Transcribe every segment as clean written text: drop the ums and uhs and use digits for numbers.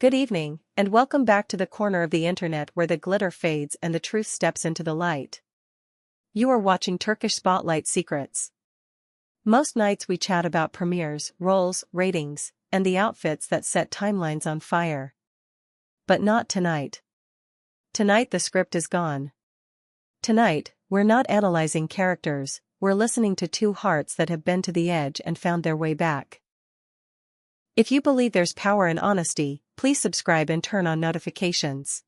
Good evening, and welcome back to the corner of the internet where the glitter fades and the truth steps into the light. You are watching Turkish Spotlight Secrets. Most nights we chat about premieres, roles, ratings, and the outfits that set timelines on fire. But not tonight. Tonight the script is gone. Tonight, we're not analyzing characters, we're listening to two hearts that have been to the edge and found their way back. If you believe there's power in honesty, please subscribe and turn on notifications.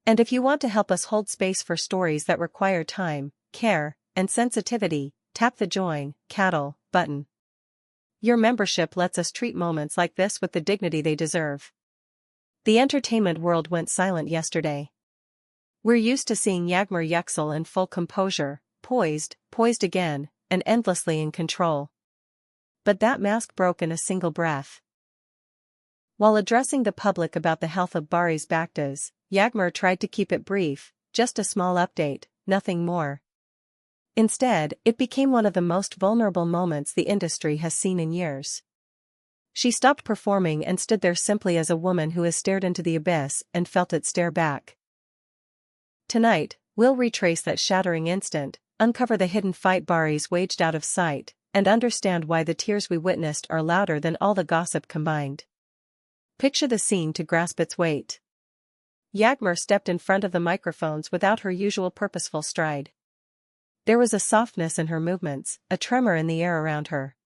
And if you want to help us hold space for stories that require time, care, and sensitivity, tap the Join Cattle button. Your membership lets us treat moments like this with the dignity they deserve. The entertainment world went silent yesterday. We're used to seeing Yağmur Yüksel in full composure, poised again, and endlessly in control. But that mask broke in a single breath. While addressing the public about the health of Barış Baktaş, Yağmur tried to keep it brief, just a small update, nothing more. Instead, it became one of the most vulnerable moments the industry has seen in years. She stopped performing and stood there simply as a woman who has stared into the abyss and felt it stare back. Tonight, we'll retrace that shattering instant, uncover the hidden fight Barış waged out of sight, and understand why the tears we witnessed are louder than all the gossip combined. Picture the scene to grasp its weight. Yağmur stepped in front of the microphones without her usual purposeful stride. There was a softness in her movements, a tremor in the air around her.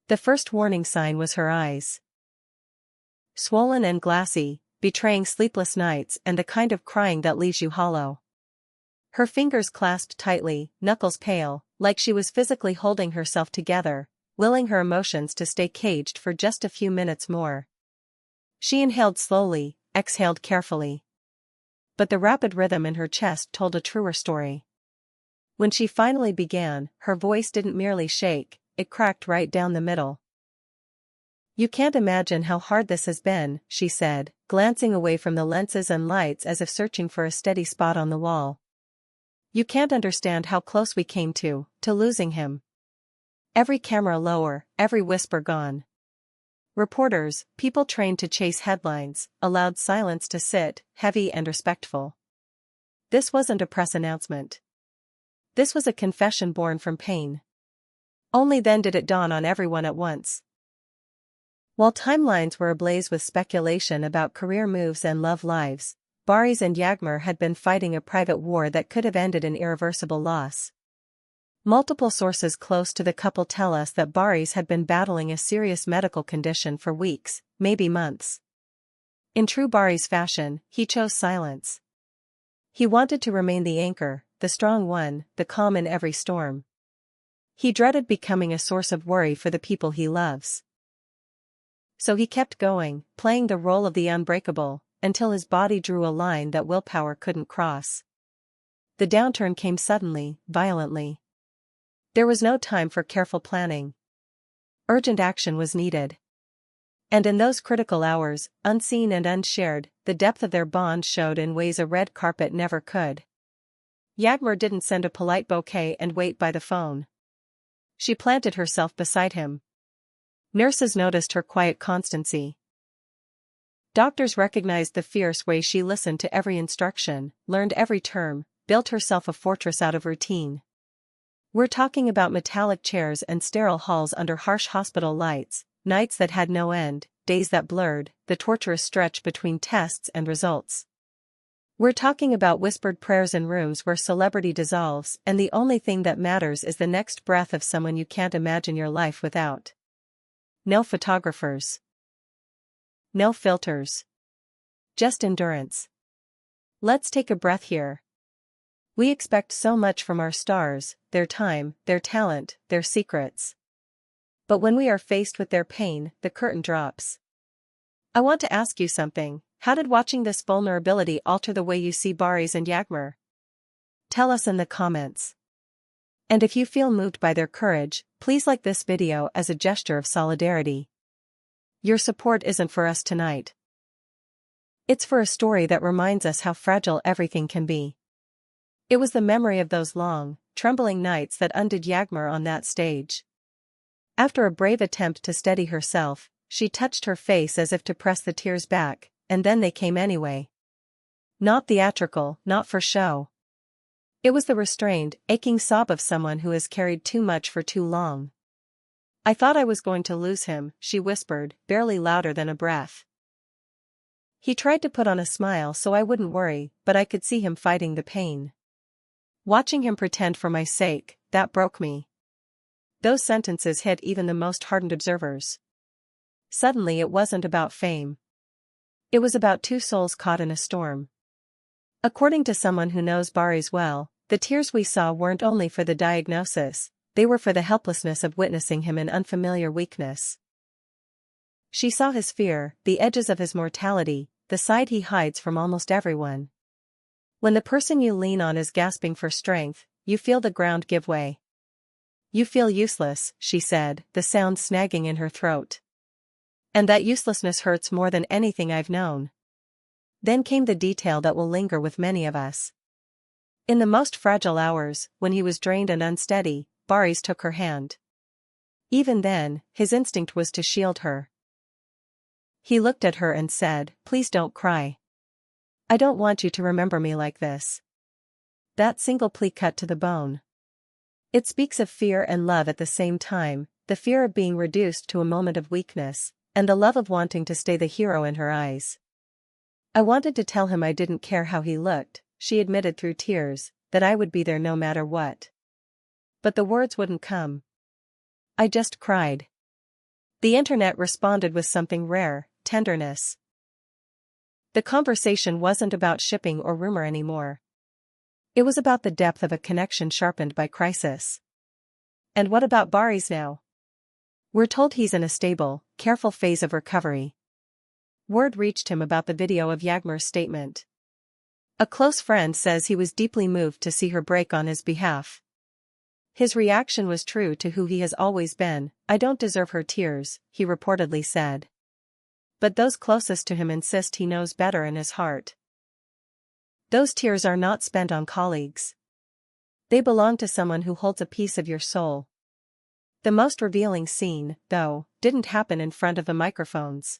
The first warning sign was her eyes. Swollen and glassy, betraying sleepless nights and the kind of crying that leaves you hollow. Her fingers clasped tightly, knuckles pale, like she was physically holding herself together, willing her emotions to stay caged for just a few minutes more. She inhaled slowly, exhaled carefully. But the rapid rhythm in her chest told a truer story. When she finally began, her voice didn't merely shake, it cracked right down the middle. "You can't imagine how hard this has been," she said, glancing away from the lenses and lights as if searching for a steady spot on the wall. "You can't understand how close we came to losing him. Every camera lower, every whisper gone. Reporters, people trained to chase headlines, allowed silence to sit, heavy and respectful. This wasn't a press announcement. This was a confession born from pain. Only then did it dawn on everyone at once." While timelines were ablaze with speculation about career moves and love lives, Barış and Yağmur had been fighting a private war that could have ended in irreversible loss. Multiple sources close to the couple tell us that Barış had been battling a serious medical condition for weeks, maybe months. In true Barış fashion, he chose silence. He wanted to remain the anchor, the strong one, the calm in every storm. He dreaded becoming a source of worry for the people he loves. So he kept going, playing the role of the unbreakable, until his body drew a line that willpower couldn't cross. The downturn came suddenly, violently. There was no time for careful planning. Urgent action was needed. And in those critical hours, unseen and unshared, the depth of their bond showed in ways a red carpet never could. Yağmur didn't send a polite bouquet and wait by the phone. She planted herself beside him. Nurses noticed her quiet constancy. Doctors recognized the fierce way she listened to every instruction, learned every term, built herself a fortress out of routine. We're talking about metallic chairs and sterile halls under harsh hospital lights, nights that had no end, days that blurred, the torturous stretch between tests and results. We're talking about whispered prayers in rooms where celebrity dissolves and the only thing that matters is the next breath of someone you can't imagine your life without. No photographers. No filters. Just endurance. Let's take a breath here. We expect so much from our stars, their time, their talent, their secrets. But when we are faced with their pain, the curtain drops. I want to ask you something. How did watching this vulnerability alter the way you see Barış and Yağmur? Tell us in the comments. And if you feel moved by their courage, please like this video as a gesture of solidarity. Your support isn't for us tonight. It's for a story that reminds us how fragile everything can be. It was the memory of those long, trembling nights that undid Yağmur on that stage. After a brave attempt to steady herself, she touched her face as if to press the tears back, and then they came anyway. Not theatrical, not for show. It was the restrained, aching sob of someone who has carried too much for too long. I thought I was going to lose him, she whispered, barely louder than a breath. He tried to put on a smile so I wouldn't worry, but I could see him fighting the pain. Watching him pretend for my sake, that broke me. Those sentences hit even the most hardened observers. Suddenly it wasn't about fame. It was about two souls caught in a storm. According to someone who knows Barış well, the tears we saw weren't only for the diagnosis, they were for the helplessness of witnessing him in unfamiliar weakness. She saw his fear, the edges of his mortality, the side he hides from almost everyone. When the person you lean on is gasping for strength, you feel the ground give way. You feel useless, she said, the sound snagging in her throat. And that uselessness hurts more than anything I've known. Then came the detail that will linger with many of us. In the most fragile hours, when he was drained and unsteady, Barış took her hand. Even then, his instinct was to shield her. He looked at her and said, "Please don't cry. I don't want you to remember me like this." That single plea cut to the bone. It speaks of fear and love at the same time, the fear of being reduced to a moment of weakness, and the love of wanting to stay the hero in her eyes. I wanted to tell him I didn't care how he looked, she admitted through tears, that I would be there no matter what. But the words wouldn't come. I just cried. The internet responded with something rare, tenderness. The conversation wasn't about shipping or rumor anymore. It was about the depth of a connection sharpened by crisis. And what about Barış now? We're told he's in a stable, careful phase of recovery. Word reached him about the video of Yağmur's statement. A close friend says he was deeply moved to see her break on his behalf. His reaction was true to who he has always been. "I don't deserve her tears," he reportedly said. But those closest to him insist he knows better in his heart. Those tears are not spent on colleagues. They belong to someone who holds a piece of your soul. The most revealing scene, though, didn't happen in front of the microphones.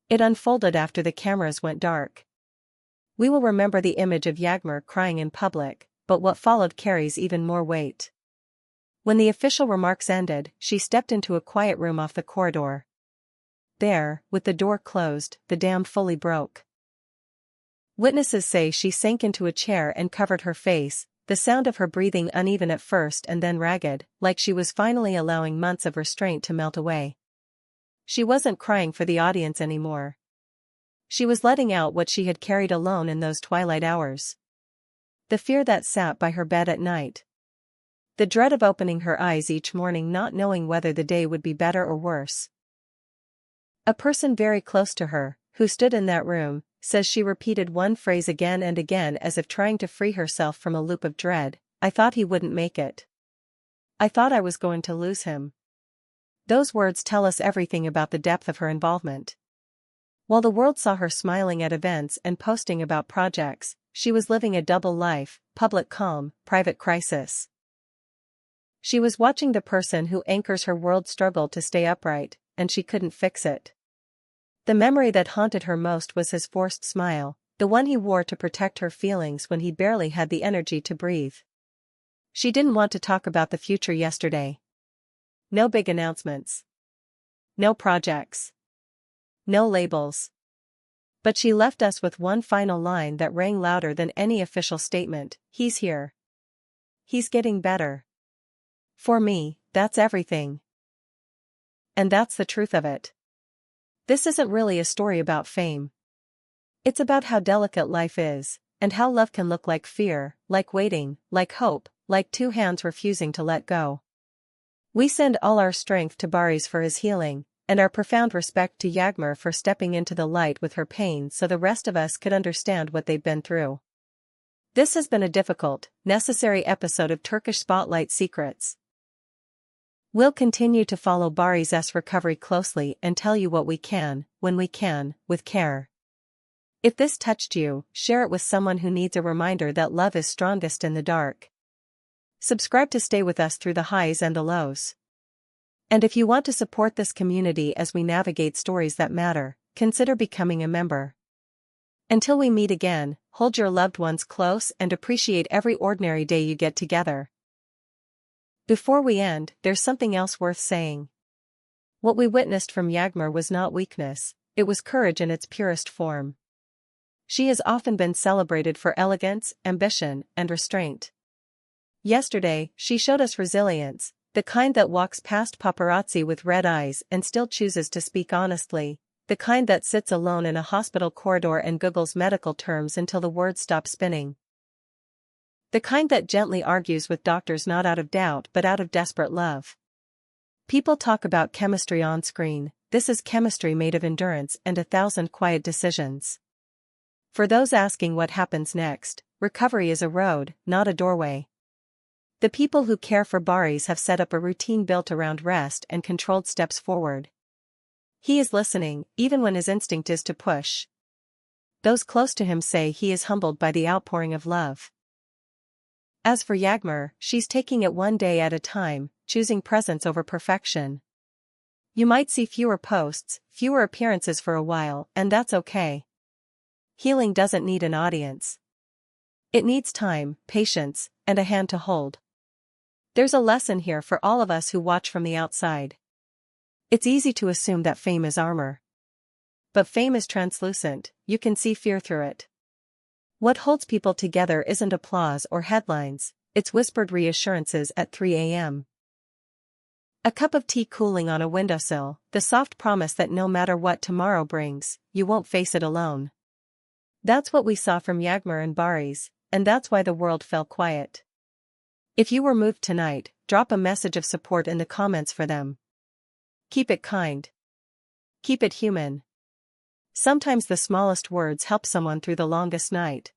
It unfolded after the cameras went dark. We will remember the image of Yağmur crying in public, but what followed carries even more weight. When the official remarks ended, she stepped into a quiet room off the corridor. There, with the door closed, the dam fully broke. Witnesses say she sank into a chair and covered her face, the sound of her breathing uneven at first and then ragged, like she was finally allowing months of restraint to melt away. She wasn't crying for the audience anymore. She was letting out what she had carried alone in those twilight hours. The fear that sat by her bed at night. The dread of opening her eyes each morning not knowing whether the day would be better or worse. A person very close to her, who stood in that room, says she repeated one phrase again and again as if trying to free herself from a loop of dread. "I thought he wouldn't make it. I thought I was going to lose him." Those words tell us everything about the depth of her involvement. While the world saw her smiling at events and posting about projects, she was living a double life, public calm, private crisis. She was watching the person who anchors her world struggle to stay upright, and she couldn't fix it. The memory that haunted her most was his forced smile, the one he wore to protect her feelings when he barely had the energy to breathe. She didn't want to talk about the future yesterday. No big announcements. No projects. No labels. But she left us with one final line that rang louder than any official statement: "He's here. He's getting better." For me, that's everything. And that's the truth of it. This isn't really a story about fame. It's about how delicate life is, and how love can look like fear, like waiting, like hope, like two hands refusing to let go. We send all our strength to Barış for his healing, and our profound respect to Yağmur for stepping into the light with her pain so the rest of us could understand what they've been through. This has been a difficult, necessary episode of Turkish Spotlight Secrets. We'll continue to follow Barış's recovery closely and tell you what we can, when we can, with care. If this touched you, share it with someone who needs a reminder that love is strongest in the dark. Subscribe to stay with us through the highs and the lows. And if you want to support this community as we navigate stories that matter, consider becoming a member. Until we meet again, hold your loved ones close and appreciate every ordinary day you get together. Before we end, there's something else worth saying. What we witnessed from Yağmur was not weakness, it was courage in its purest form. She has often been celebrated for elegance, ambition, and restraint. Yesterday, she showed us resilience, the kind that walks past paparazzi with red eyes and still chooses to speak honestly, the kind that sits alone in a hospital corridor and Googles medical terms until the words stop spinning. The kind that gently argues with doctors not out of doubt but out of desperate love. People talk about chemistry on screen, this is chemistry made of endurance and 1,000 quiet decisions. For those asking what happens next, recovery is a road, not a doorway. The people who care for Barış have set up a routine built around rest and controlled steps forward. He is listening, even when his instinct is to push. Those close to him say he is humbled by the outpouring of love. As for Yağmur, she's taking it one day at a time, choosing presence over perfection. You might see fewer posts, fewer appearances for a while, and that's okay. Healing doesn't need an audience. It needs time, patience, and a hand to hold. There's a lesson here for all of us who watch from the outside. It's easy to assume that fame is armor. But fame is translucent, you can see fear through it. What holds people together isn't applause or headlines, it's whispered reassurances at 3 a.m. A cup of tea cooling on a windowsill, the soft promise that no matter what tomorrow brings, you won't face it alone. That's what we saw from Yağmur and Barış, and that's why the world fell quiet. If you were moved tonight, drop a message of support in the comments for them. Keep it kind. Keep it human. Sometimes the smallest words help someone through the longest night.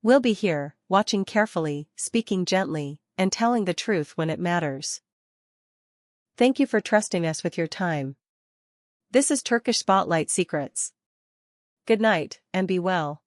We'll be here, watching carefully, speaking gently, and telling the truth when it matters. Thank you for trusting us with your time. This is Turkish Spotlight Secrets. Good night, and be well.